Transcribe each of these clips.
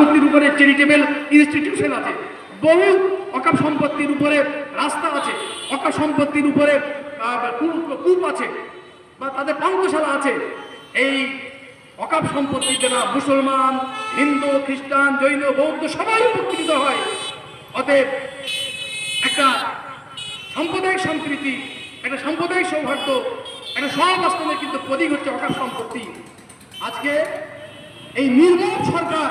মূর্তির উপরে charitable institution আছে, বহু অকাপ সম্পত্তির উপরে রাস্তা আছে, অকাপ সম্পত্তির উপরে কূপ আছে বা তাদের পান্থশালা আছে। এই অকাপ সম্পত্তি দ্বারা মুসলমান, হিন্দু, খ্রিস্টান, জৈন, বৌদ্ধ সবাই উপকৃত হয়। অতএব একটা সাম্প্রদায়িক সম্প্রীতি, একটা সাম্প্রদায়িক সৌহার্দ্য, একটা সহাবস্থানের কিন্তু প্রতীক হচ্ছে অকাপ সম্পত্তি। আজকে এই নির্মম সরকার,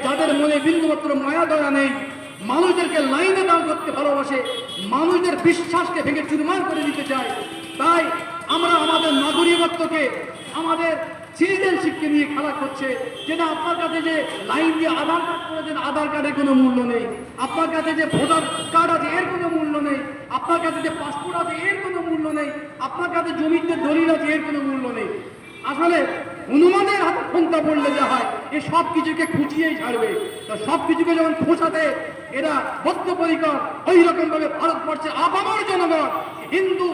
যাদের মনে বিন্দুমাত্র মায়া দয়া নেই, মানুষদেরকে লাইনে দাঁড় করতে ভালোবাসে, মানুষদের বিশ্বাসকে ভেঙে চুরমার করে দিতে চায়। তাই আমরা আমাদের নাগরিকত্বকে, আমাদের সিটিজেনশিপকে নিয়ে খেলা করছে। যেটা আপনার কাছে যে লাইন দিয়ে আধার কার্ড করেছেন, আধার কার্ডের কোনো মূল্য নেই। আপনার কাছে যে ভোটার কার্ড আছে, এর কোনো মূল্য নেই। আপনার কাছে যে পাসপোর্ট আছে, এর কোনো মূল্য নেই। আপনার কাছে জমিতে দলিল আছে, এর কোনো মূল্য নেই। আসলে হনুমানের হাতে ফোনটা পড়লে যা হয়, এ সব কিছুকে খুঁচিয়েই ছাড়বে। তো সব কিছুকে যখন খোঁচাতে এরা বদ্ধপরিকর, ওই রকম ভাবে ভারতবর্ষের আপামর জনগণ, হিন্দু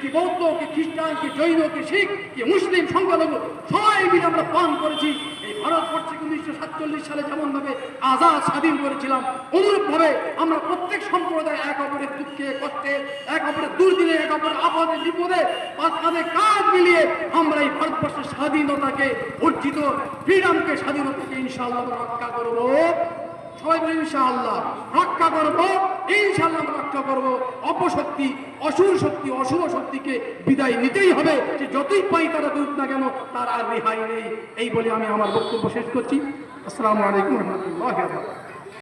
কি বৌদ্ধ, কি খ্রিস্টান, কি জৈন, কি শিখ, কি মুসলিম, সংখ্যালঘু সবাই মিলে আমরা পান করেছি। এই ভারতবর্ষকে 1947 সালে যেমন ভাবে আজাদ স্বাধীন করেছিলাম, অনুরূপ ভাবে আমরা প্রত্যেক সম্প্রদায় এক অপরের দুঃখে কষ্টে, এক অপরের দুর্দিনে, এক অপরের আপদে বিপদে কাঁধে কাঁধ মিলিয়ে আমরা এই ভারতবর্ষের স্বাধীনতাকে, অর্জিত ফ্রিডমকে, স্বাধীনতাকে ইনশাআল্লাহ রক্ষা করব। সবাই বলি ইনশাআল্লাহ রক্ষা করব, ইনশাআল্লাহ রক্ষা করব। অপশক্তি, অসুর শক্তি, অশুভ শক্তিকে বিদায় নিতেই হবে। যে যতই পাই তারা দুধ না কেন, তার আর রেহাই নেই। এই বলে আমি আমার বক্তব্য শেষ করছি। আসসালামু আলাইকুম ওয়া রাহমাতুল্লাহি ওয়া বারাকাতুহু।